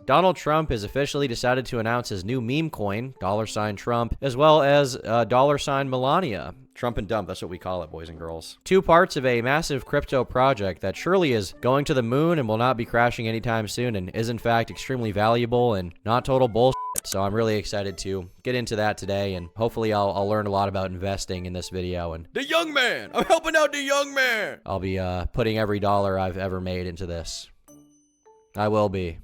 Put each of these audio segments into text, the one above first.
Donald Trump has officially decided to announce his new meme coin, $Trump, as well as $Melania. Trump and dump, that's what we call it, boys and girls. Two parts of a massive crypto project that surely is going to the moon and will not be crashing anytime soon and is in fact extremely valuable and not total bullshit. So I'm really excited to get into that today, and hopefully I'll learn a lot about investing in this video. And the young man, I'm helping out the young man. I'll be putting every dollar I've ever made into this. I will be.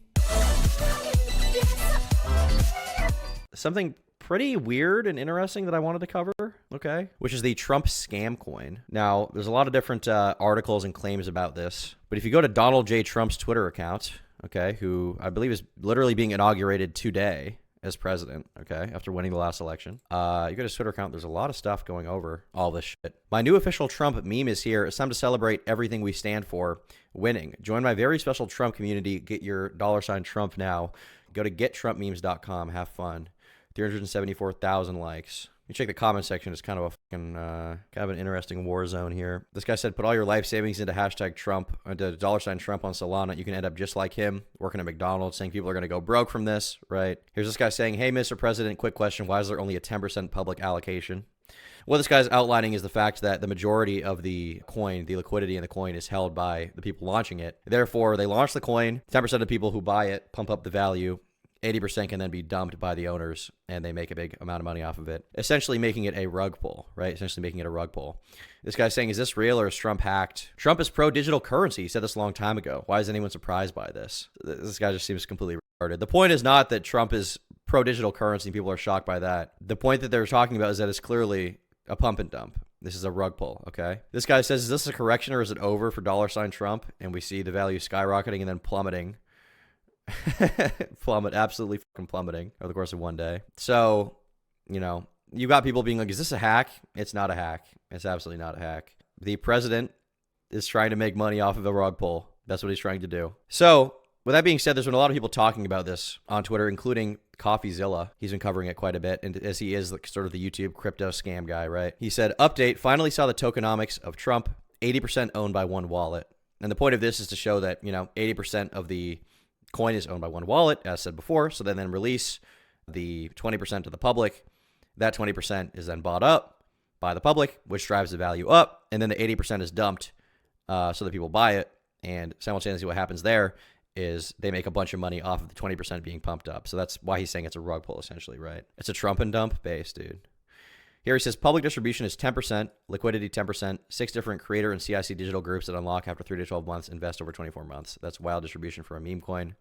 Something pretty weird and interesting that I wanted to cover, okay, which is the Trump scam coin. Now, there's a lot of different articles and claims about this, but if you go to Donald J. Trump's Twitter account, okay, who I believe is literally being inaugurated today as president, okay, after winning the last election, you go to his Twitter account, there's a lot of stuff going over all this shit. My new official Trump meme is here. It's time to celebrate everything we stand for, winning. Join my very special Trump community. Get your $Trump now. Go to gettrumpmemes.com. Have fun. 374,000 likes. You check the comment section. It's kind of a fucking, kind of an interesting war zone here. This guy said, put all your life savings into hashtag Trump, into $Trump on Solana. You can end up just like him, working at McDonald's, saying people are going to go broke from this, right? Here's this guy saying, hey, Mr. President, quick question. Why is there only a 10% public allocation? What this guy's outlining is the fact that the majority of the coin, the liquidity in the coin, is held by the people launching it. Therefore, they launch the coin, 10% of the people who buy it pump up the value, 80% can then be dumped by the owners, and they make a big amount of money off of it, essentially making it a rug pull, right? Essentially making it a rug pull. This guy's saying, is this real or is Trump hacked? Trump is pro-digital currency. He said this a long time ago. Why is anyone surprised by this? This guy just seems completely retarded. The point is not that Trump is pro-digital currency and people are shocked by that. The point that they're talking about is that it's clearly a pump and dump. This is a rug pull, okay? This guy says, is this a correction or is it over for $Trump? And we see the value skyrocketing and then plummeting. Absolutely fucking plummeting over the course of one day. So, you know, you got people being like, is this a hack? It's not a hack. It's absolutely not a hack. The president is trying to make money off of a rug pull. That's what he's trying to do. So, with that being said, there's been a lot of people talking about this on Twitter, including CoffeeZilla. He's been covering it quite a bit, and as he is like sort of the YouTube crypto scam guy, right? He said, update, finally saw the tokenomics of Trump, 80% owned by one wallet. And the point of this is to show that, you know, 80% of the coin is owned by one wallet, as said before, so they then release the 20% to the public. That 20% is then bought up by the public, which drives the value up, and then the 80% is dumped so that people buy it, and simultaneously what happens there is they make a bunch of money off of the 20% being pumped up. So that's why he's saying it's a rug pull, essentially, right? It's a Trump and dump base, dude. Here he says public distribution is 10%, liquidity 10%, 6 different creator and CIC digital groups that unlock after 3 to 12 months, invest over 24 months. That's wild distribution for a meme coin.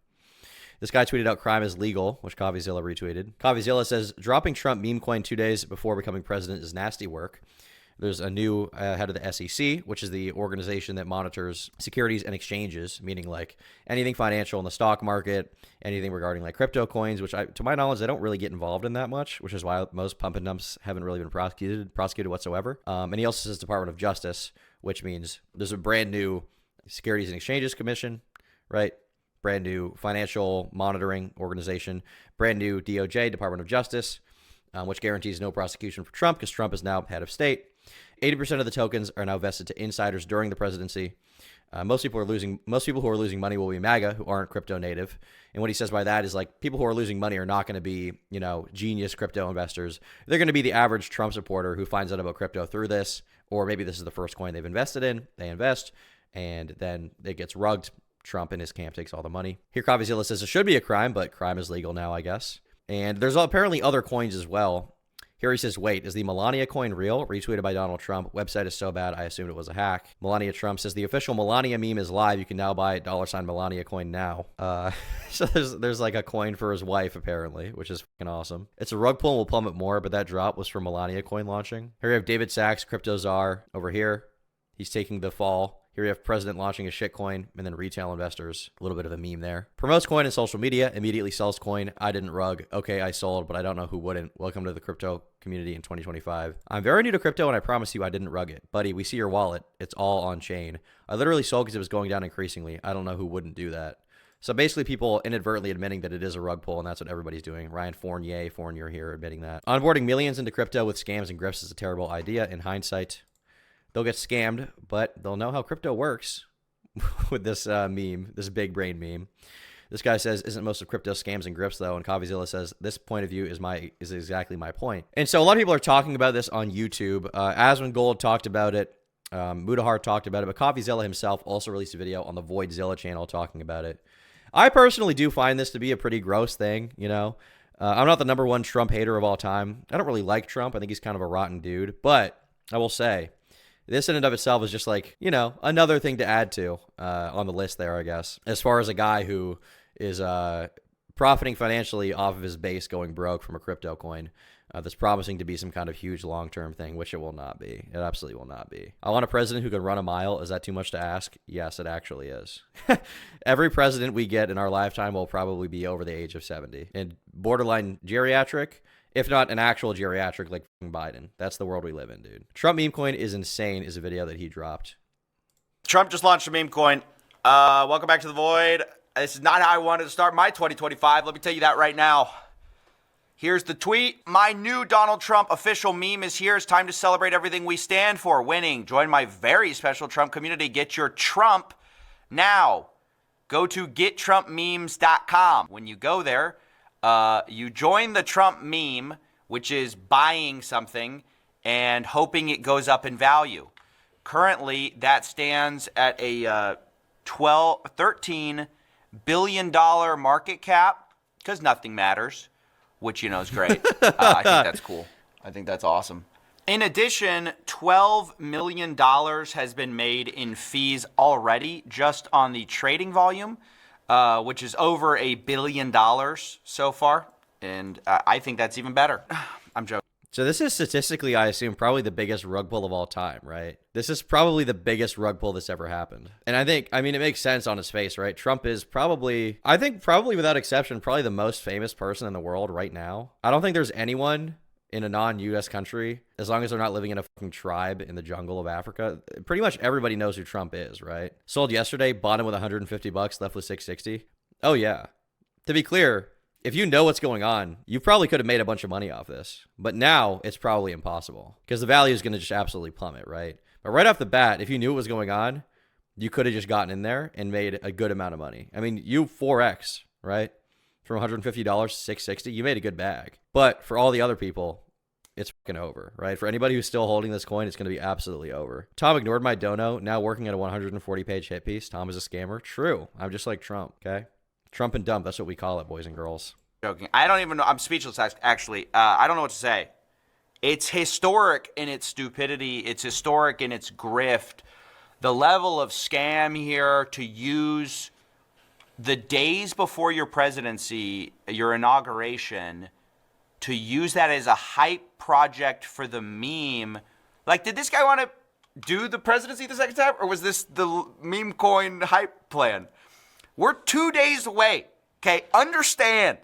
This guy tweeted out crime is legal, which CoffeeZilla retweeted. CoffeeZilla says dropping Trump meme coin 2 days before becoming president is nasty work. There's a new head of the SEC, which is the organization that monitors securities and exchanges, meaning like anything financial in the stock market, anything regarding like crypto coins, which to my knowledge, they don't really get involved in that much, which is why most pump and dumps haven't really been prosecuted whatsoever. And he also says Department of Justice, which means there's a brand new Securities and Exchanges Commission, right? Brand new financial monitoring organization, brand new DOJ, Department of Justice, which guarantees no prosecution for Trump because Trump is now head of state. 80% of the tokens are now vested to insiders during the presidency. Most people who are losing money will be MAGA, who aren't crypto native. And what he says by that is like people who are losing money are not going to be, you know, genius crypto investors. They're going to be the average Trump supporter who finds out about crypto through this, or maybe this is the first coin they've invested in. They invest, and then it gets rugged. Trump and his camp takes all the money. Here, CoffeeZilla says it should be a crime, but crime is legal now, I guess. And there's apparently other coins as well. Here he says, wait, is the Melania coin real? Retweeted by Donald Trump. Website is so bad, I assumed it was a hack. Melania Trump says the official Melania meme is live. You can now buy $Melania coin now. So there's like a coin for his wife, apparently, which is fucking awesome. It's a rug pull and will plummet more, but that drop was from Melania coin launching. Here we have David Sachs, crypto czar, over here. He's taking the fall. Here we have president launching a shitcoin, and then retail investors. A little bit of a meme there. Promotes coin in social media, immediately sells coin. I didn't rug. Okay, I sold, but I don't know who wouldn't. Welcome to the crypto community in 2025. I'm very new to crypto, and I promise you I didn't rug it. Buddy, we see your wallet. It's all on chain. I literally sold because it was going down increasingly. I don't know who wouldn't do that. So basically people inadvertently admitting that it is a rug pull, and that's what everybody's doing. Ryan Fournier here admitting that. Onboarding millions into crypto with scams and grifts is a terrible idea in hindsight. They'll get scammed, but they'll know how crypto works with this meme, this big brain meme. This guy says, isn't most of crypto scams and grifts though? And CoffeeZilla says, this point of view is exactly my point. And so a lot of people are talking about this on YouTube. Aswin Gold talked about it. Mudahar talked about it, but CoffeeZilla himself also released a video on the Voidzilla channel talking about it. I personally do find this to be a pretty gross thing, you know. I'm not the #1 Trump hater of all time. I don't really like Trump. I think he's kind of a rotten dude. But I will say, this in and of itself is just like, you know, another thing to add to on the list there, I guess. As far as a guy who is profiting financially off of his base going broke from a crypto coin that's promising to be some kind of huge long-term thing, which it will not be. It absolutely will not be. I want a president who can run a mile. Is that too much to ask? Yes, it actually is. Every president we get in our lifetime will probably be over the age of 70 and borderline geriatric, if not an actual geriatric like Biden. That's the world we live in, dude. Trump meme coin is insane is a video that he dropped. Trump just launched a meme coin. Welcome back to the Void. This is not how I wanted to start my 2025. Let me tell you that right now. Here's the tweet. My new Donald Trump official meme is here. It's time to celebrate everything we stand for. Winning. Join my very special Trump community. Get your Trump now. Go to gettrumpmemes.com. When you go there, you join the Trump meme, which is buying something and hoping it goes up in value. Currently, that stands at a $13 billion market cap because nothing matters, which, you know, is great. I think that's cool. I think that's awesome. In addition, $12 million has been made in fees already just on the trading volume, which is over $1 billion so far. And I think that's even better. I'm joking. So this is statistically, I assume, probably the biggest rug pull of all time, right? This is probably the biggest rug pull that's ever happened. And I mean, it makes sense on his face, right? Trump is probably, I think probably without exception, probably the most famous person in the world right now. I don't think there's anyone in a non-US country, as long as they're not living in a fucking tribe in the jungle of Africa, pretty much everybody knows who Trump is, right? Sold yesterday, bought him with $150, left with 660. Oh yeah. To be clear, if you know what's going on, you probably could have made a bunch of money off this. But now it's probably impossible because the value is going to just absolutely plummet, right? But right off the bat, if you knew what was going on, you could have just gotten in there and made a good amount of money. I mean, you 4X, right? From $150 to 660, you made a good bag. But for all the other people, it's fucking over, right? For anybody who's still holding this coin, it's going to be absolutely over. Tom ignored my dono, now working at a 140-page hit piece. Tom is a scammer. True. I'm just like Trump, okay? Trump and dump, that's what we call it, boys and girls. Joking. I don't even know. I'm speechless, actually. I don't know what to say. It's historic in its stupidity. It's historic in its grift. The level of scam here to use the days before your presidency, your inauguration, to use that as a hype project for the meme. Like, did this guy want to do the presidency the second time? Or was this the meme coin hype plan? We're 2 days away. Okay, understand.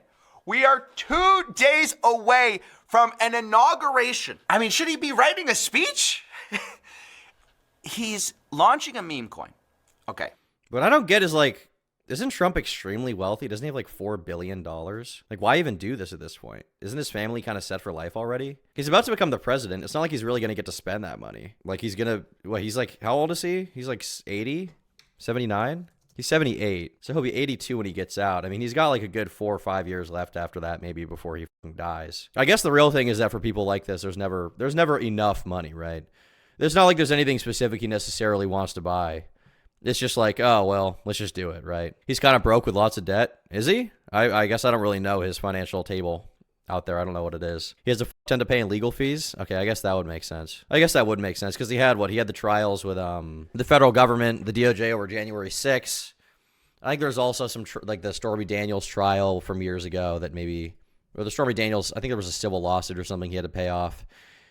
We are 2 days away from an inauguration. I mean, should he be writing a speech? He's launching a meme coin. Okay. What I don't get is, like, isn't Trump extremely wealthy? Doesn't he have like $4 billion? Like, why even do this at this point? Isn't his family kind of set for life already? He's about to become the president. It's not like he's really going to get to spend that money. Like, he's going to, he's like, how old is he? He's like 80, 79? He's 78, so he'll be 82 when he gets out. I mean, he's got like a good 4 or 5 years left after that, maybe before he dies. I guess the real thing is that for people like this, there's never enough money, right? It's not like there's anything specific he necessarily wants to buy. It's just like, oh, well, let's just do it, right? He's kind of broke with lots of debt. Is he? I guess I don't really know his financial table out there. I don't know what it is. He has a ton to pay in legal fees. Okay, I guess that would make sense. Because he had what? He had the trials with the federal government, the DOJ over January 6th. I think there's also some like the Stormy Daniels trial from years ago that maybe, or the Stormy Daniels, I think there was a civil lawsuit or something he had to pay off.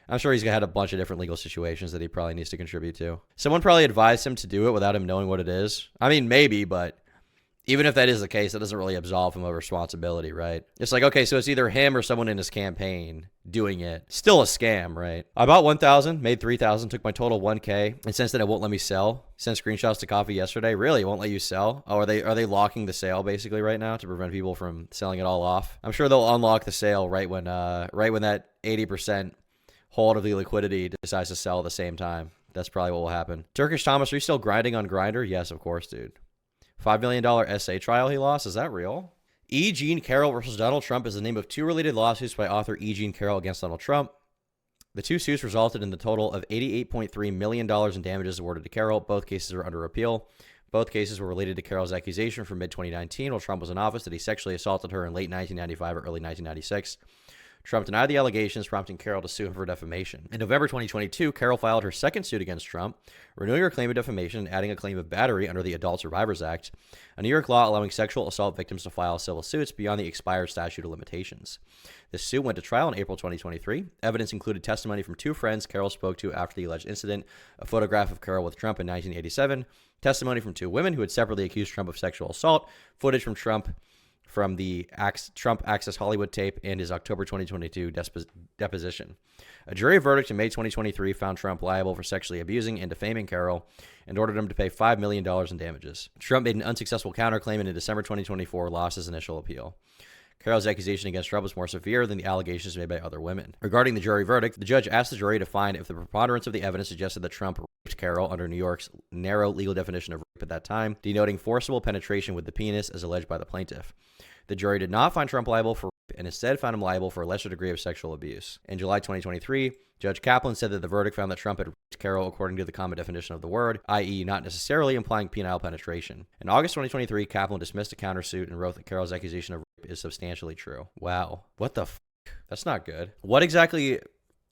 I'm sure he's had a bunch of different legal situations that he probably needs to contribute to. Someone probably advised him to do it without him knowing what it is. I mean, maybe, but even if that is the case, that doesn't really absolve him of responsibility, right? It's like, okay, so it's either him or someone in his campaign doing it. Still a scam, right? I bought 1,000, made 3,000, took my total 1K, and since then it won't let me sell. Sent screenshots to Coffee yesterday. Really, it won't let you sell? Oh, are they locking the sale basically right now to prevent people from selling it all off? I'm sure they'll unlock the sale right when that 80% hold of the liquidity decides to sell at the same time. That's probably what will happen. Turkish Thomas, are you still grinding on Grindr? Yes, of course, dude. $5 million essay trial he lost. Is that real? E. Jean Carroll versus Donald Trump is the name of two related lawsuits by author E. Jean Carroll against Donald Trump. The two suits resulted in the total of $88.3 million in damages awarded to Carroll. Both cases are under appeal. Both cases were related to Carroll's accusation from mid-2019 while Trump was in office that he sexually assaulted her in late 1995 or early 1996. Trump denied the allegations, prompting Carroll to sue him for defamation. In November 2022, Carroll filed her second suit against Trump, renewing her claim of defamation and adding a claim of battery under the Adult Survivors Act, a New York law allowing sexual assault victims to file civil suits beyond the expired statute of limitations. This suit went to trial in April 2023. Evidence included testimony from two friends Carroll spoke to after the alleged incident, a photograph of Carroll with Trump in 1987, testimony from two women who had separately accused Trump of sexual assault, footage from Trump from the Trump Access Hollywood tape, and his October 2022 deposition. A jury verdict in May 2023 found Trump liable for sexually abusing and defaming Carroll and ordered him to pay $5 million in damages. Trump made an unsuccessful counterclaim and in December 2024 lost his initial appeal. Carroll's accusation against Trump was more severe than the allegations made by other women. Regarding the jury verdict, the judge asked the jury to find if the preponderance of the evidence suggested that Trump raped Carroll under New York's narrow legal definition of rape at that time, denoting forcible penetration with the penis as alleged by the plaintiff. The jury did not find Trump liable for rape and instead found him liable for a lesser degree of sexual abuse. In July 2023, Judge Kaplan said that the verdict found that Trump had raped Carroll according to the common definition of the word, i.e. not necessarily implying penile penetration. In August 2023, Kaplan dismissed a countersuit and wrote that Carroll's accusation of rape is substantially true. Wow. What the f***? That's not good. What exactly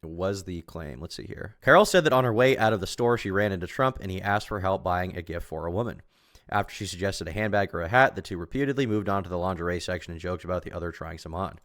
was the claim? Let's see here. Carroll said that on her way out of the store, she ran into Trump and he asked for help buying a gift for a woman. After she suggested a handbag or a hat, the two repeatedly moved on to the lingerie section and joked about the other trying some on.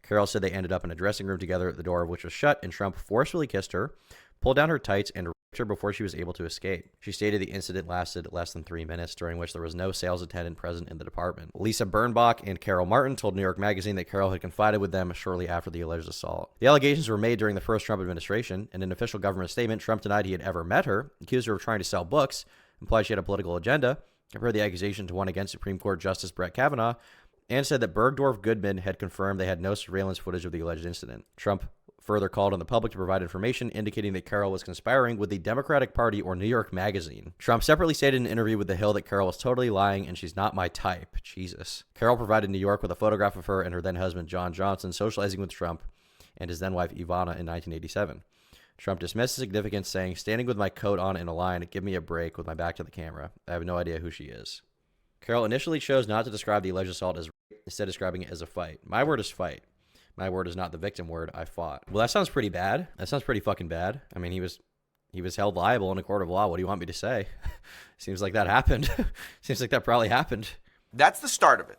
Carroll said they ended up in a dressing room together, the door of which was shut, and Trump forcefully kissed her, pulled down her tights, and raped her before she was able to escape. She stated the incident lasted less than 3 minutes, during which there was no sales attendant present in the department. Lisa Birnbach and Carol Martin told New York Magazine that Carroll had confided with them shortly after the alleged assault. The allegations were made during the first Trump administration. In an official government statement, Trump denied he had ever met her, accused her of trying to sell books, implied she had a political agenda, compared the accusation to one against Supreme Court Justice Brett Kavanaugh, and said that Bergdorf Goodman had confirmed they had no surveillance footage of the alleged incident. Trump further called on the public to provide information indicating that Carroll was conspiring with the Democratic Party or New York Magazine. Trump separately stated in an interview with The Hill that Carroll was totally lying and she's not my type. Jesus. Carroll provided New York with a photograph of her and her then husband John Johnson socializing with Trump and his then wife Ivana in 1987. Trump dismissed the significance, saying, "Standing with my coat on in a line, give me a break with my back to the camera. I have no idea who she is." Carroll initially chose not to describe the alleged assault as rape, instead describing it as a fight. My word is fight. My word is not the victim word. I fought. Well, that sounds pretty bad. That sounds pretty fucking bad. I mean, he was held liable in a court of law. What do you want me to say? Seems like that happened. Seems like that probably happened. That's the start of it.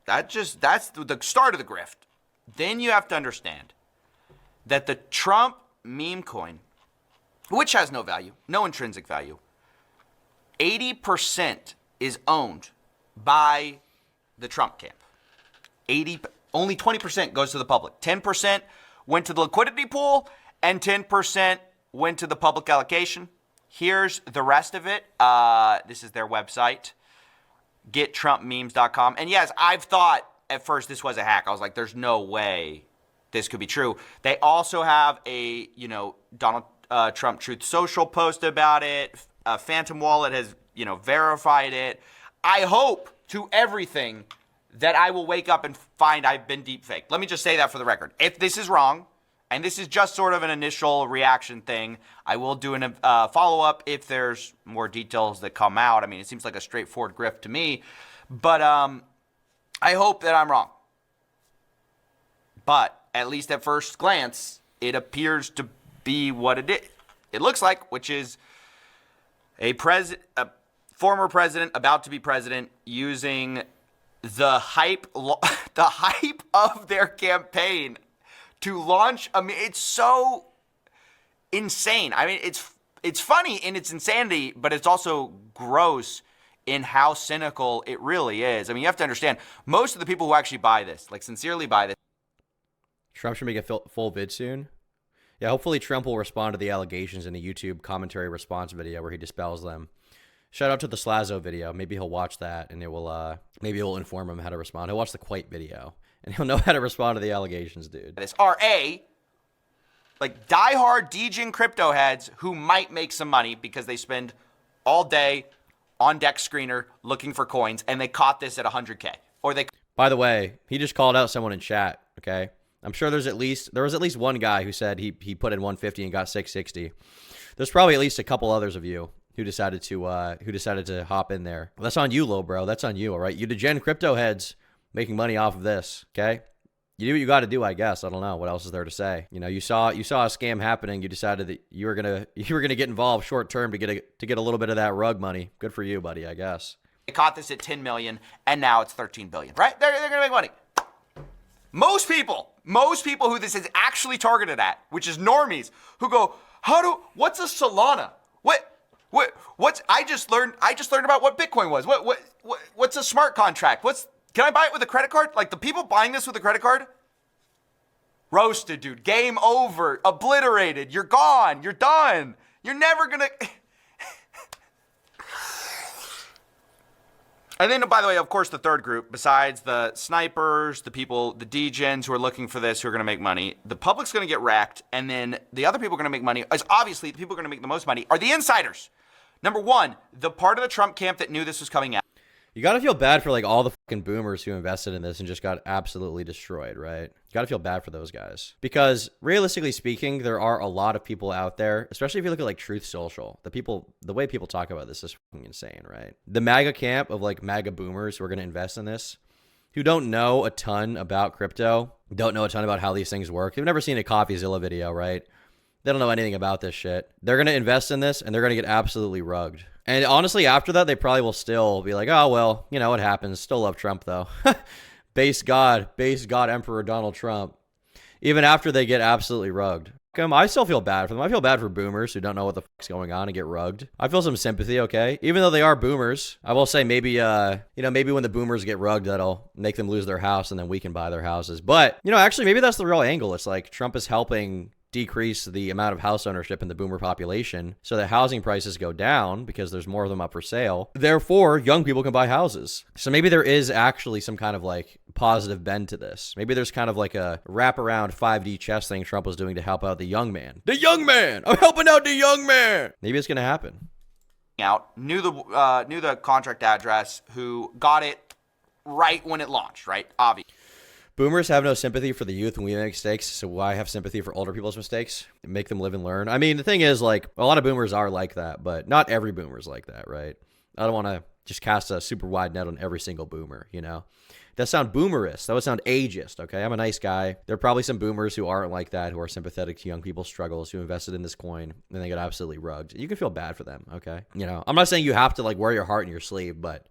That's the start of the grift. Then you have to understand that the Trump meme coin, which has no value, no intrinsic value, 80% is owned by the Trump camp. Only 20% goes to the public. 10% went to the liquidity pool, and 10% went to the public allocation. Here's the rest of it. This is their website, gettrumpmemes.com. And yes, I've thought at first this was a hack. I was like, there's no way this could be true. They also have a, Donald Trump Truth Social post about it. Phantom Wallet has, verified it. I hope to everything that I will wake up and find I've been deepfaked. Let me just say that for the record. If this is wrong, and this is just sort of an initial reaction thing, I will do a follow-up if there's more details that come out. I mean, it seems like a straightforward grift to me. But I hope that I'm wrong. But at least at first glance, it appears to be what it looks like, which is a former president about to be president using the hype of their campaign to launch. I mean, it's so insane. I mean, it's funny in its insanity, but it's also gross in how cynical it really is. I mean, you have to understand, most of the people who actually buy this, like sincerely buy this. Trump should make a full vid soon. Yeah, hopefully Trump will respond to the allegations in a YouTube commentary response video where he dispels them. Shout out to the Slazo video. Maybe he'll watch that and maybe it will inform him how to respond. He'll watch the Quite video and he'll know how to respond to the allegations, dude. This are like diehard DJing crypto heads who might make some money because they spend all day, on deck screener looking for coins, and they caught this at 100K. Or they. By the way, he just called out someone in chat, okay? I'm sure there was at least one guy who said he put in 150 and got 660. There's probably at least a couple others of you who decided to hop in there. That's on you, little bro. That's on you, all right? You degen crypto heads making money off of this, okay? You do what you got to do, I guess. I don't know what else is there to say. You know, you saw a scam happening. You decided that you were gonna get involved short term to get a little bit of that rug money. Good for you, buddy. I guess. They caught this at 10 million, and now it's 13 billion. Right? They're gonna make money. Most people who this is actually targeted at, which is normies, who go, what's a Solana? What's I just learned about what Bitcoin was. What's a smart contract? Can I buy it with a credit card? Like, the people buying this with a credit card? Roasted, dude. Game over. Obliterated. You're gone. You're done. You're never gonna. And then, by the way, of course, the third group, besides the snipers, the people, the degens who are looking for this, who are going to make money, the public's going to get wrecked, and then the other people are going to make money, as obviously the people who are going to make the most money are the insiders. Number one, the part of the Trump camp that knew this was coming out. You got to feel bad for like all the fucking boomers who invested in this and just got absolutely destroyed, right? You got to feel bad for those guys. Because realistically speaking, there are a lot of people out there, especially if you look at like Truth Social, the way people talk about this is fucking insane, right? The MAGA camp of like MAGA boomers who are going to invest in this, who don't know a ton about crypto, don't know a ton about how these things work. They've never seen a CoffeeZilla video, right? They don't know anything about this shit. They're going to invest in this and they're going to get absolutely rugged. And honestly, after that, they probably will still be like, oh, well, you know what happens. Still love Trump, though. Base God Emperor Donald Trump. Even after they get absolutely rugged. I still feel bad for them. I feel bad for boomers who don't know what the fuck's going on and get rugged. I feel some sympathy, okay? Even though they are boomers, I will say maybe when the boomers get rugged, that'll make them lose their house and then we can buy their houses. But, actually, maybe that's the real angle. It's like Trump is helping decrease the amount of house ownership in the boomer population so that housing prices go down because there's more of them up for sale. Therefore, young people can buy houses. So maybe there is actually some kind of like positive bend to this. Maybe there's kind of like a wraparound 5D chess thing Trump was doing to help out the young man. The young man! I'm helping out the young man! Maybe it's going to happen. Knew the contract address, who got it right when it launched, right? Obviously. Boomers have no sympathy for the youth when we make mistakes, so why have sympathy for older people's mistakes? Make them live and learn. I mean, the thing is, like, a lot of boomers are like that, but not every boomer's like that, right? I don't want to just cast a super wide net on every single boomer, That sound boomerist. That would sound ageist, okay? I'm a nice guy. There are probably some boomers who aren't like that, who are sympathetic to young people's struggles, who invested in this coin, and they got absolutely rugged. You can feel bad for them, okay? I'm not saying you have to, like, wear your heart in your sleeve, but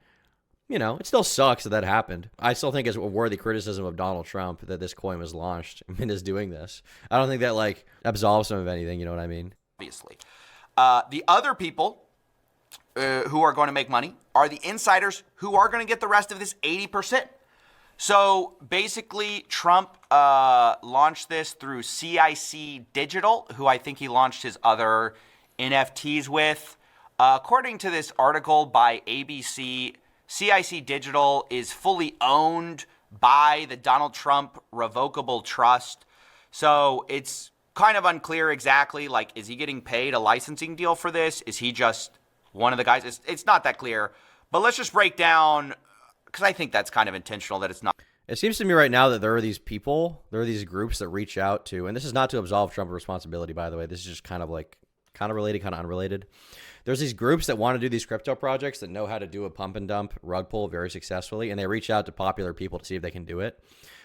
it still sucks that happened. I still think it's a worthy criticism of Donald Trump that this coin was launched and is doing this. I don't think that, like, absolves him of anything, you know what I mean? Obviously. The other people who are going to make money are the insiders who are going to get the rest of this 80%. So basically, Trump launched this through CIC Digital, who I think he launched his other NFTs with. According to this article by ABC, CIC Digital is fully owned by the Donald Trump Revocable Trust. So it's kind of unclear exactly, like, is he getting paid a licensing deal for this? Is he just one of the guys? It's not that clear. But let's just break down, because I think that's kind of intentional that it's not. It seems to me right now that there are these groups that reach out to, and this is not to absolve Trump of responsibility, by the way. This is just kind of related, kind of unrelated. There's these groups that want to do these crypto projects that know how to do a pump and dump rug pull very successfully, and they reach out to popular people to see if they can do it.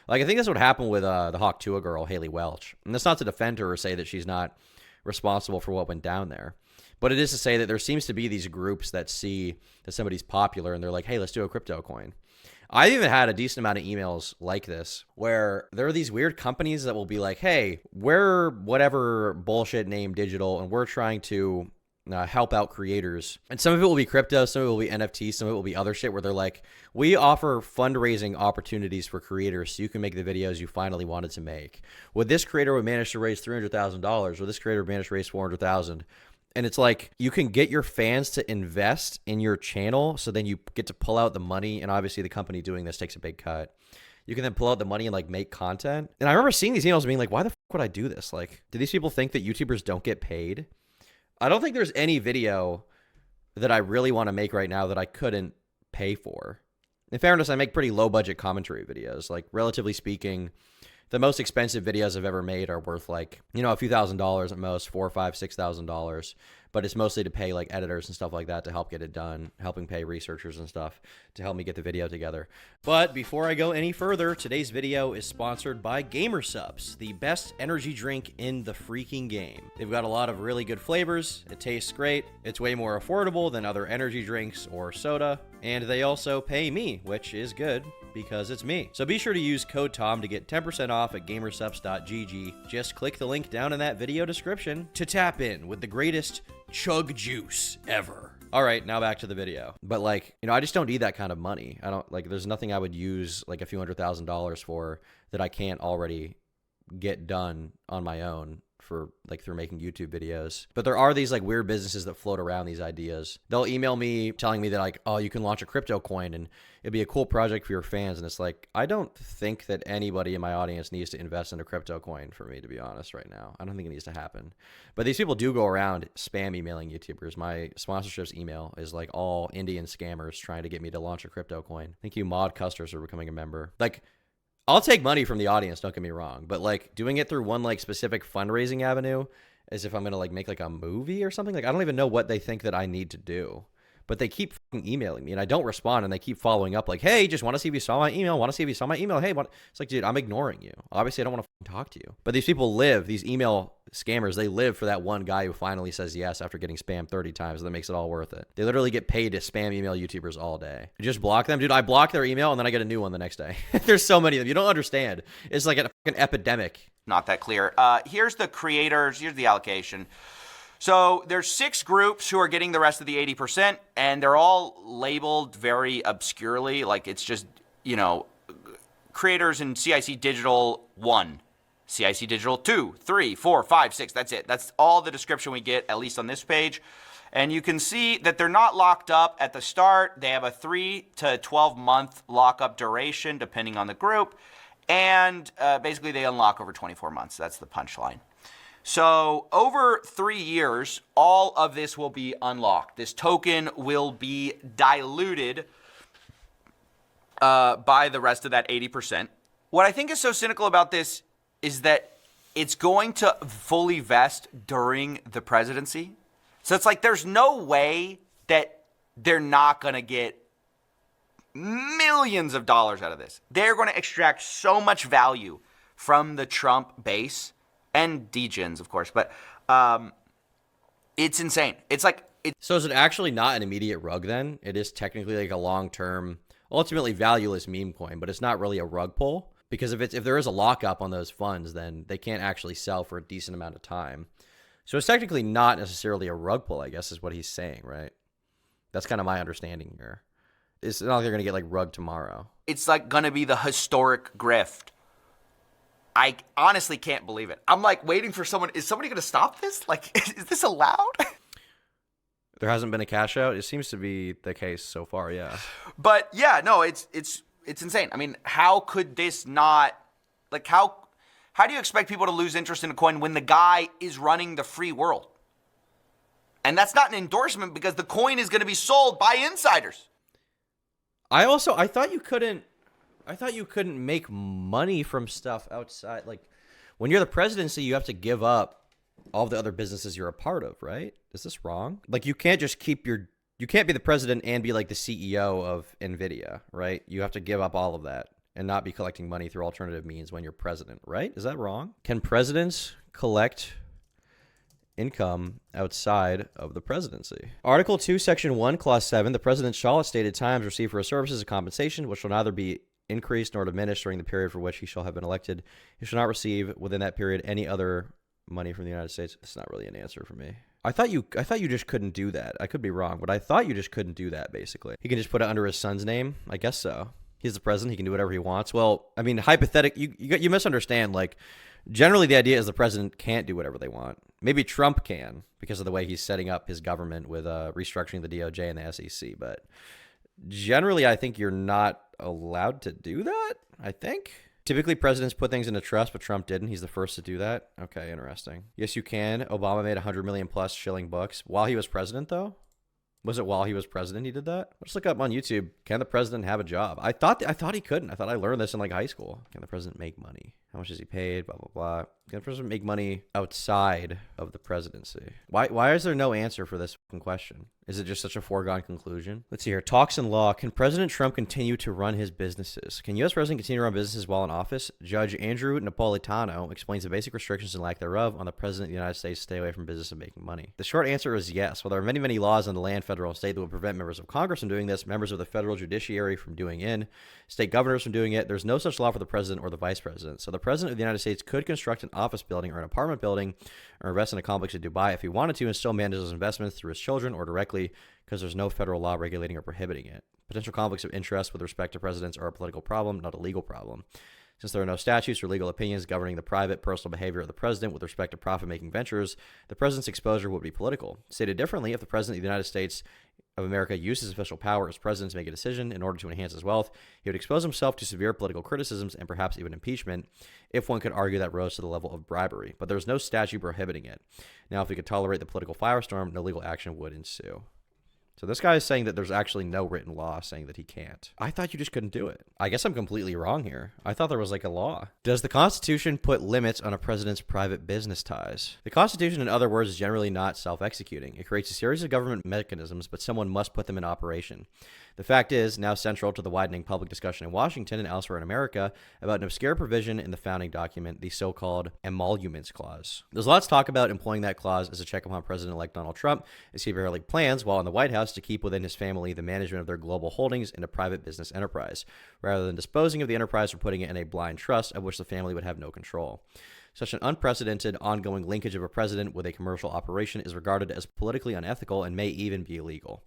Like, I think that's what happened with the Hawk Tuah girl, Haley Welch. And that's not to defend her or say that she's not responsible for what went down there. But it is to say that there seems to be these groups that see that somebody's popular, and they're like, hey, let's do a crypto coin. I even had a decent amount of emails like this where there are these weird companies that will be like, hey, we're whatever bullshit name digital, and we're trying to help out creators. And some of it will be crypto, some of it will be NFT, some of it will be other shit where they're like, we offer fundraising opportunities for creators so you can make the videos you finally wanted to make. Well, this creator would manage to raise $300,000, or this creator would manage to raise $400,000. And it's like, you can get your fans to invest in your channel, so then you get to pull out the money, and obviously the company doing this takes a big cut. You can then pull out the money and like make content. And I remember seeing these emails being like, why the fuck would I do this? Like, do these people think that YouTubers don't get paid? I don't think there's any video that I really want to make right now that I couldn't pay for. In fairness, I make pretty low budget commentary videos. Like, relatively speaking, the most expensive videos I've ever made are worth like, a few $1,000s at most, $4,000, $5,000, $6,000. But it's mostly to pay like editors and stuff like that to help get it done, helping pay researchers and stuff to help me get the video together. But before I go any further, today's video is sponsored by Gamer Subs, the best energy drink in the freaking game. They've got a lot of really good flavors. It tastes great. It's way more affordable than other energy drinks or soda. And they also pay me, which is good because it's me. So be sure to use code TOM to get 10% off at gamersubs.gg. Just click the link down in that video description to tap in with the greatest chug juice ever. All right, now back to the video. But like, I just don't need that kind of money. I don't like, there's nothing I would use like a few $100,000 for that I can't already get done on my own for like through making YouTube videos. But there are these like weird businesses that float around these ideas. They'll email me telling me that like, oh, you can launch a crypto coin and it'd be a cool project for your fans. And it's like, I don't think that anybody in my audience needs to invest in a crypto coin for me, to be honest, right now. I don't think it needs to happen. But these people do go around spam emailing YouTubers. My sponsorships email is like all Indian scammers trying to get me to launch a crypto coin. Thank you, Mod Custers, for becoming a member. Like, I'll take money from the audience, don't get me wrong, but like doing it through one like specific fundraising avenue as if I'm going to like make like a movie or something. Like, I don't even know what they think that I need to do, but they keep emailing me and I don't respond and they keep following up like, hey, just want to see if you saw my email. Want to see if you saw my email. Hey, what? It's like, dude, I'm ignoring you. Obviously I don't want to talk to you, but these people live, these email scammers, they live for that one guy who finally says yes after getting spammed 30 times. That makes it all worth it. They literally get paid to spam email YouTubers all day. Just block them. Dude, I block their email and then I get a new one the next day. There's so many of them. You don't understand. It's like a fucking epidemic. Not that clear. Here's the creators. Here's the allocation. So there's 6 groups who are getting the rest of the 80%, and they're all labeled very obscurely. Like, it's just, creators in CIC Digital 1, CIC Digital 2, 3, 4, 5, 6. That's it. That's all the description we get, at least on this page. And you can see that they're not locked up at the start. They have a 3 to 12 month lockup duration, depending on the group. And basically, they unlock over 24 months. That's the punchline. So over 3 years, all of this will be unlocked. This token will be diluted by the rest of that 80%. What I think is so cynical about this is that it's going to fully vest during the presidency. So it's like there's no way that they're not going to get millions of dollars out of this. They're going to extract so much value from the Trump base. And degens, of course, but it's insane. It's like... So is it actually not an immediate rug then? It is technically like a long-term, ultimately valueless meme coin, but it's not really a rug pull? Because if there is a lockup on those funds, then they can't actually sell for a decent amount of time. So it's technically not necessarily a rug pull, I guess, is what he's saying, right? That's kind of my understanding here. It's not like they're going to get like rug tomorrow. It's like going to be the historic grift. I honestly can't believe it. I'm like waiting for someone. Is somebody going to stop this? Like, is this allowed? There hasn't been a cash out. It seems to be the case so far, yeah. But yeah, no, it's insane. I mean, how could this not, like, how do you expect people to lose interest in a coin when the guy is running the free world? And that's not an endorsement because the coin is going to be sold by insiders. I thought you couldn't make money from stuff outside. Like, when you're the presidency, you have to give up all the other businesses you're a part of, right? Is this wrong? Like, you can't just you can't be the president and be like the CEO of NVIDIA, right? You have to give up all of that and not be collecting money through alternative means when you're president, right? Is that wrong? Can presidents collect income outside of the presidency? Article 2, Section 1, Clause 7, the president shall at stated times receive for his services a compensation which shall neither be increased nor diminished during the period for which he shall have been elected. He shall not receive within that period any other money from the United States. It's not really an answer for me. I thought you just couldn't do that. I could be wrong, but I thought you just couldn't do that, basically. He can just put it under his son's name? I guess so. He's the president. He can do whatever he wants. Well, I mean, hypothetically, you misunderstand. Like, generally the idea is the president can't do whatever they want. Maybe Trump can because of the way he's setting up his government with restructuring the DOJ and the SEC. But generally, I think you're not allowed to do that, I think. Typically, presidents put things into trust, but Trump didn't. He's the first to do that. Okay, interesting. Yes, you can. Obama made 100 million plus shilling books while he was president, though. Was it while he was president he did that? Let's look up on YouTube. Can the president have a job? I thought he couldn't. I thought I learned this in like high school. Can the president make money? How much is he paid? Blah, blah, blah. Can the president make money outside of the presidency? Why is there no answer for this question? Is it just such a foregone conclusion? Let's see here. Talks and law. Can President Trump continue to run his businesses? Can U.S. President continue to run businesses while in office? Judge Andrew Napolitano explains the basic restrictions and lack thereof on the President of the United States to stay away from business and making money. The short answer is yes. While there are many, many laws on the land, federal and state, that would prevent members of Congress from doing this, members of the federal judiciary from doing it, state governors from doing it, there's no such law for the president or the vice president. So the President of the United States could construct an office building or an apartment building or invest in a complex in Dubai if he wanted to and still manage those investments through his children or directly because there's no federal law regulating or prohibiting it. Potential conflicts of interest with respect to presidents are a political problem, not a legal problem. Since there are no statutes or legal opinions governing the private, personal behavior of the president with respect to profit-making ventures, the president's exposure would be political. Stated differently, if the president of the United States of America used his official power as president to make a decision in order to enhance his wealth, he would expose himself to severe political criticisms and perhaps even impeachment, if one could argue that rose to the level of bribery. But there's no statute prohibiting it. Now, if we could tolerate the political firestorm, no legal action would ensue. So this guy is saying that there's actually no written law saying that he can't. I thought you just couldn't do it. I guess I'm completely wrong here. I thought there was like a law. Does the Constitution put limits on a president's private business ties? The Constitution, in other words, is generally not self-executing. It creates a series of government mechanisms, but someone must put them in operation. The fact is, now central to the widening public discussion in Washington and elsewhere in America, about an obscure provision in the founding document, the so-called Emoluments Clause. There's lots of talk about employing that clause as a check upon President-elect Donald Trump as he apparently plans, while in the White House, to keep within his family the management of their global holdings in a private business enterprise, rather than disposing of the enterprise or putting it in a blind trust of which the family would have no control. Such an unprecedented, ongoing linkage of a president with a commercial operation is regarded as politically unethical and may even be illegal.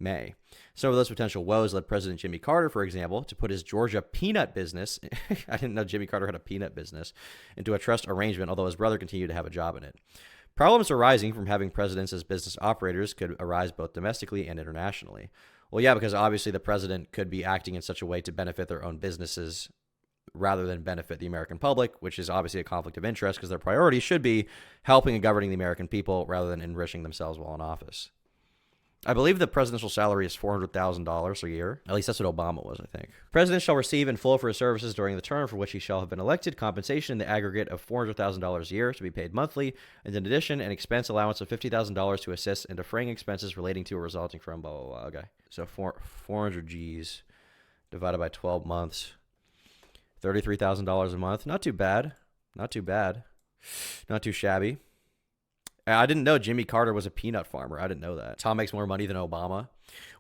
Some of those potential woes led President Jimmy Carter, for example, to put his Georgia peanut business, I didn't know Jimmy Carter had a peanut business, into a trust arrangement, although his brother continued to have a job in it. Problems arising from having presidents as business operators could arise both domestically and internationally. Well, yeah, because obviously the president could be acting in such a way to benefit their own businesses rather than benefit the American public, which is obviously a conflict of interest because their priority should be helping and governing the American people rather than enriching themselves while in office. I believe the presidential salary is $400,000 a year. At least that's what Obama was, I think. President shall receive in full for his services during the term for which he shall have been elected compensation in the aggregate of $400,000 a year to be paid monthly, and in addition, an expense allowance of $50,000 to assist in defraying expenses relating to or resulting from blah, blah, blah. Okay. So 400 G's divided by 12 months, $33,000 a month. Not too bad. Not too bad. Not too shabby. I didn't know Jimmy Carter was a peanut farmer. I didn't know that. Tom makes more money than Obama.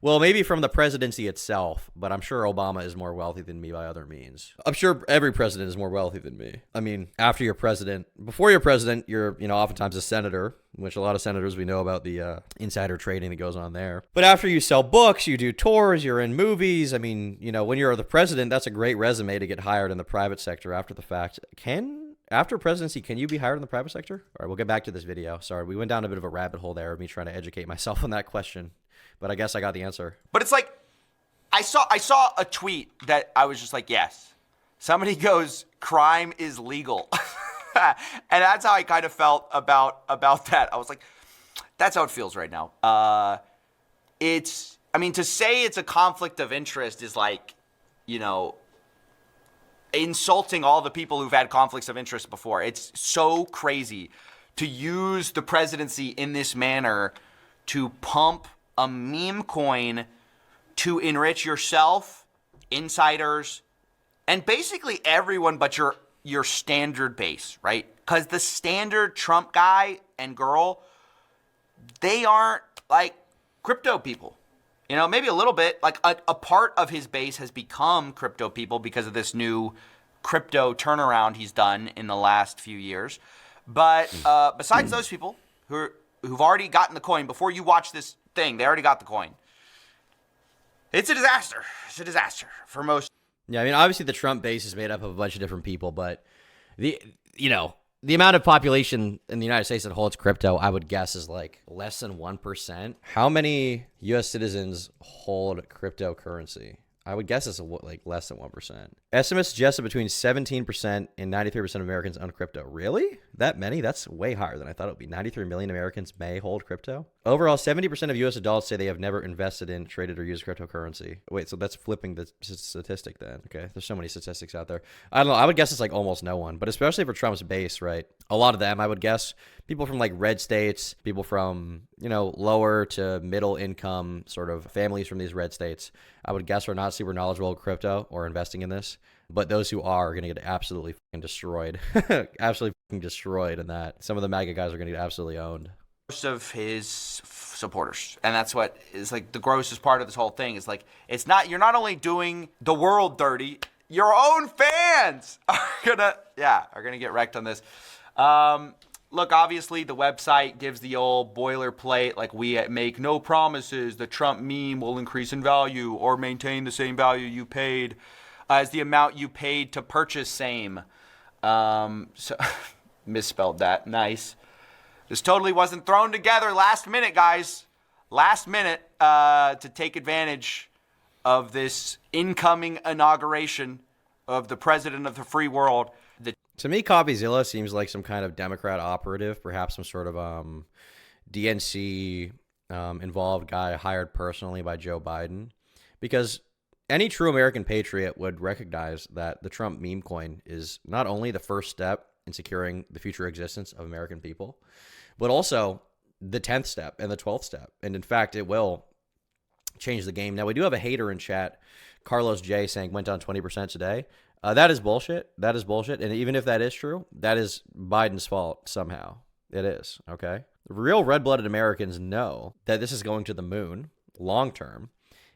Well, maybe from the presidency itself, but I'm sure Obama is more wealthy than me by other means. I'm sure every president is more wealthy than me. I mean, after you're president, before you're president, you're, oftentimes a senator, which a lot of senators, we know about the insider trading that goes on there. But after you sell books, you do tours, you're in movies. I mean, when you're the president, that's a great resume to get hired in the private sector after the fact. After presidency, can you be hired in the private sector? All right, we'll get back to this video. Sorry, we went down a bit of a rabbit hole there of me trying to educate myself on that question. But I guess I got the answer. But it's like, I saw a tweet that I was just like, yes. Somebody goes, crime is legal. And that's how I kind of felt about that. I was like, that's how it feels right now. To say it's a conflict of interest is like, insulting all the people who've had conflicts of interest before. It's so crazy to use the presidency in this manner to pump a meme coin to enrich yourself, insiders, and basically everyone but your standard base, right? Because the standard Trump guy and girl, they aren't like crypto people. Maybe a little bit, like a part of his base has become crypto people because of this new crypto turnaround he's done in the last few years. But besides those people who've already gotten the coin, before you watch this thing, they already got the coin. It's a disaster. It's a disaster for most. Yeah, obviously the Trump base is made up of a bunch of different people, but the amount of population in the United States that holds crypto, I would guess, is like less than 1%. How many U.S. citizens hold cryptocurrency? I would guess it's like less than 1%. Estimates suggest that between 17% and 93% of Americans own crypto. Really? That many? That's way higher than I thought it would be. 93 million Americans may hold crypto. Overall, 70% of U.S. adults say they have never invested in, traded, or used cryptocurrency. Wait, so that's flipping the statistic then. Okay, there's so many statistics out there. I don't know. I would guess it's like almost no one, but especially for Trump's base, right? A lot of them, I would guess, people from like red states, people from, lower to middle income sort of families from these red states, I would guess are not super knowledgeable of crypto or investing in this. But those who are going to get absolutely fucking destroyed. Absolutely fucking destroyed in that. Some of the MAGA guys are going to get absolutely owned. Most of his supporters. And that's what is like the grossest part of this whole thing is like, you're not only doing the world dirty, your own fans are gonna get wrecked on this. Look, obviously the website gives the old boilerplate, like we make no promises the Trump meme will increase in value or maintain the same value you paid as the amount you paid to purchase same. So misspelled that. Nice. This totally wasn't thrown together last minute, guys. Last minute to take advantage of this incoming inauguration of the president of the free world. To me, CopyZilla seems like some kind of Democrat operative, perhaps some sort of DNC involved guy hired personally by Joe Biden. Because any true American patriot would recognize that the Trump meme coin is not only the first step in securing the future existence of American people, but also the 10th step and the 12th step. And in fact, it will change the game. Now, we do have a hater in chat, Carlos J, saying went down 20% today. That is bullshit. That is bullshit. And even if that is true, that is Biden's fault somehow. It is, okay? Real red-blooded Americans know that this is going to the moon long term,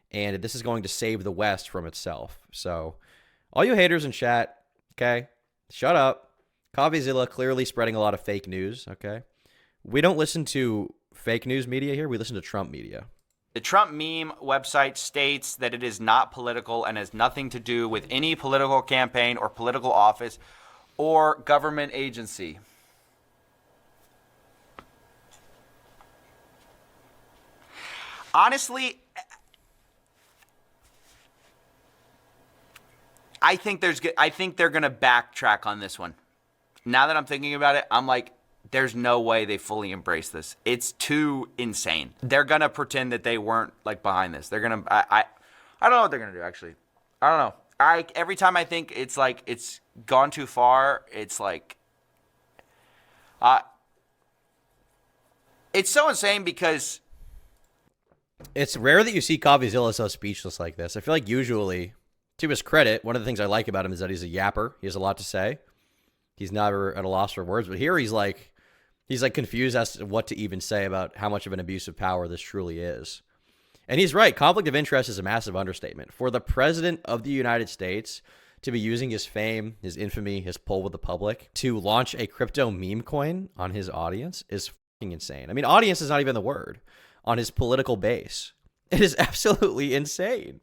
and this is going to save the West from itself. So all you haters in chat, okay, shut up. CopyZilla clearly spreading a lot of fake news, okay? We don't listen to fake news media here. We listen to Trump media. The Trump meme website states that it is not political and has nothing to do with any political campaign or political office or government agency. Honestly, I think they're going to backtrack on this one. Now that I'm thinking about it, I'm like, there's no way they fully embrace this. It's too insane. They're going to pretend that they weren't like behind this. They're going to, I don't know what they're going to do actually. I don't know. Every time I think it's like, it's gone too far, it's like, it's so insane because it's rare that you see CopyZilla so speechless like this. I feel like usually, to his credit, one of the things I like about him is that he's a yapper. He has a lot to say. He's never at a loss for words, but here he's like confused as to what to even say about how much of an abuse of power this truly is. And he's right. Conflict of interest is a massive understatement. For the president of the United States to be using his fame, his infamy, his pull with the public to launch a crypto meme coin on his audience is fucking insane. I mean, audience is not even the word. On his political base. It is absolutely insane.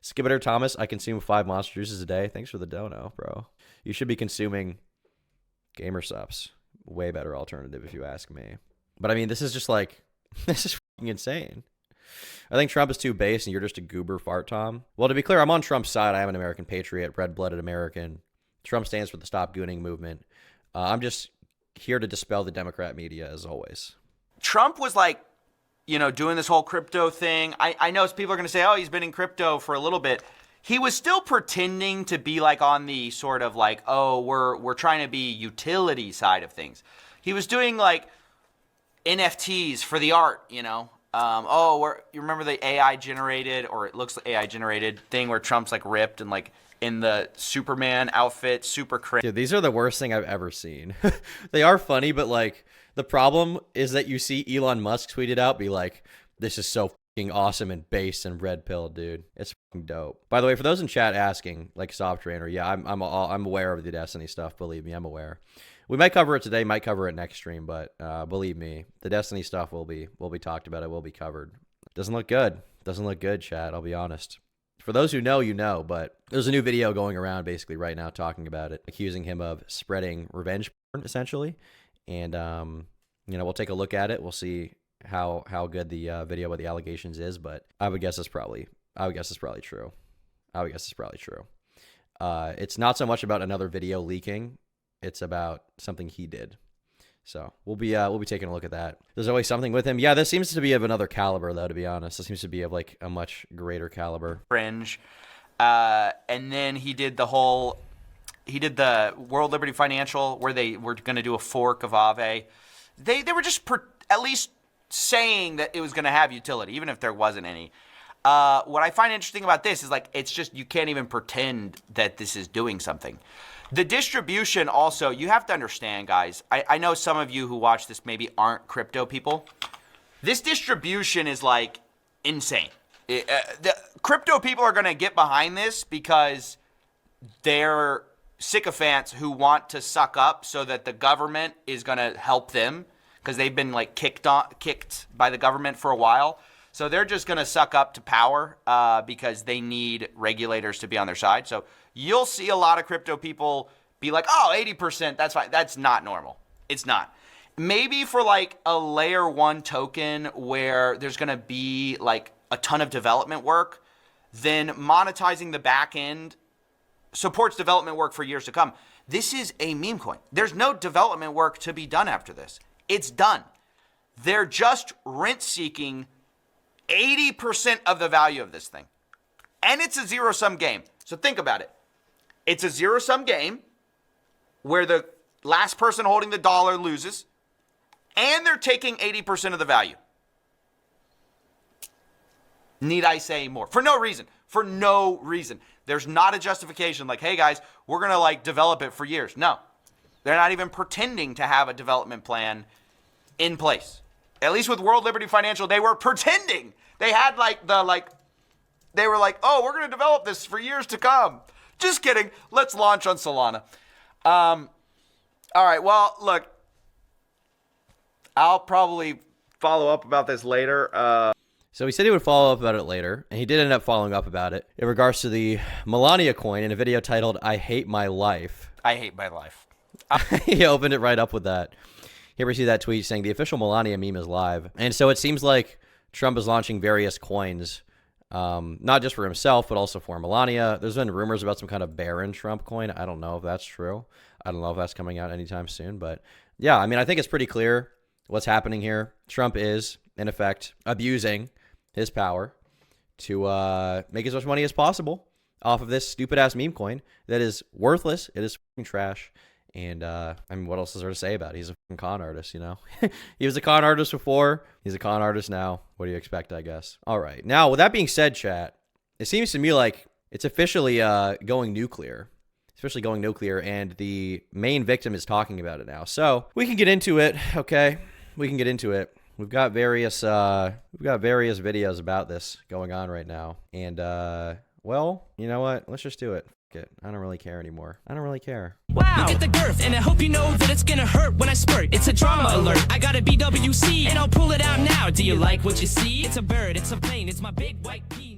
Skibber Thomas, I consume 5 Monster Juices a day. Thanks for the dono, bro. You should be consuming Gamer Subs. Way better alternative if you ask me. But I mean, this is just like, this is fucking insane. I think Trump is too base and you're just a goober fart, Tom. Well, to be clear, I'm on Trump's side. I am an American patriot, red-blooded American. Trump stands for the Stop Gooning movement. I'm just here to dispel the Democrat media as always. Trump was like, doing this whole crypto thing. I know people are going to say, oh, he's been in crypto for a little bit. He was still pretending to be like on the sort of like, oh, we're trying to be utility side of things. He was doing like NFTs for the art, you remember the AI generated, or it looks like AI generated thing where Trump's like ripped and like in the Superman outfit, super crazy. Dude, these are the worst thing I've ever seen. They are funny, but like the problem is that you see Elon Musk tweet it out, be like, this is so fucking awesome and base and red pill, dude. It's fucking dope. By the way, for those in chat asking, like Soft Trainer, yeah, I'm aware of the Destiny stuff. Believe me, I'm aware. We might cover it today, might cover it next stream, but believe me, the Destiny stuff will be talked about. It will be covered. Doesn't look good. Doesn't look good, chat. I'll be honest. For those who know, you know, but there's a new video going around basically right now talking about it, accusing him of spreading revenge porn, essentially. And, we'll take a look at it. We'll see how good the video with the allegations is, but I would guess it's probably true. It's not so much about another video leaking it's about something he did. So we'll be taking a look at that. There's always something with him. Yeah, this seems to be of another caliber, though. To be honest, this seems to be of like a much greater caliber. Fringe, and then he did the World Liberty Financial, where they were going to do a fork of Aave. They were just at least saying that it was going to have utility, even if there wasn't any. What I find interesting about this is like it's just you can't even pretend that this is doing something. The distribution also, you have to understand, guys. I know some of you who watch this maybe aren't crypto people. This distribution is like insane. The crypto people are going to get behind this because they're sycophants who want to suck up so that the government is going to help them because they've been like kicked by the government for a while. So they're just going to suck up to power because they need regulators to be on their side. So you'll see a lot of crypto people be like, oh, 80%, that's fine. That's not normal. It's not. Maybe for like a layer 1 token where there's going to be like a ton of development work, then monetizing the back end supports development work for years to come. This is a meme coin. There's no development work to be done after this. It's done. They're just rent seeking 80% of the value of this thing. And it's a zero-sum game. So think about it. It's a zero-sum game where the last person holding the dollar loses, and they're taking 80% of the value. Need I say more? For no reason. For no reason. There's not a justification like, hey guys, we're going to like develop it for years. No. They're not even pretending to have a development plan in place. At least with World Liberty Financial, they were pretending. They had they were like, oh, we're going to develop this for years to come. Just kidding. Let's launch on Solana. All right. Well, look, I'll probably follow up about this later. So he said he would follow up about it later, and he did end up following up about it in regards to the Melania coin in a video titled, I Hate My Life. I hate my life. He opened it right up with that. You ever see that tweet saying the official Melania meme is live? And so it seems like Trump is launching various coins, not just for himself, but also for Melania. There's been rumors about some kind of Baron Trump coin. I don't know if that's true. I don't know if that's coming out anytime soon. But yeah, I mean, I think it's pretty clear what's happening here. Trump is, in effect, abusing his power to make as much money as possible off of this stupid-ass meme coin that is worthless. It is fucking trash. And, I mean, what else is there to say about it? He's a fucking con artist, you know? He was a con artist before. He's a con artist now. What do you expect, I guess? All right. Now, with that being said, chat, it seems to me like it's officially going nuclear. Especially going nuclear, and the main victim is talking about it now. So, we can get into it, okay? We can get into it. We've got various videos about this going on right now. And, well, you know what? Let's just do it. It. I don't really care anymore. I don't really care. Wow. Look at the girth, and I hope you know that it's gonna hurt when I spurt. It's a drama alert. I got a BWC, and I'll pull it out now. Do you like what you see? It's a bird, it's a plane, it's my big white pea.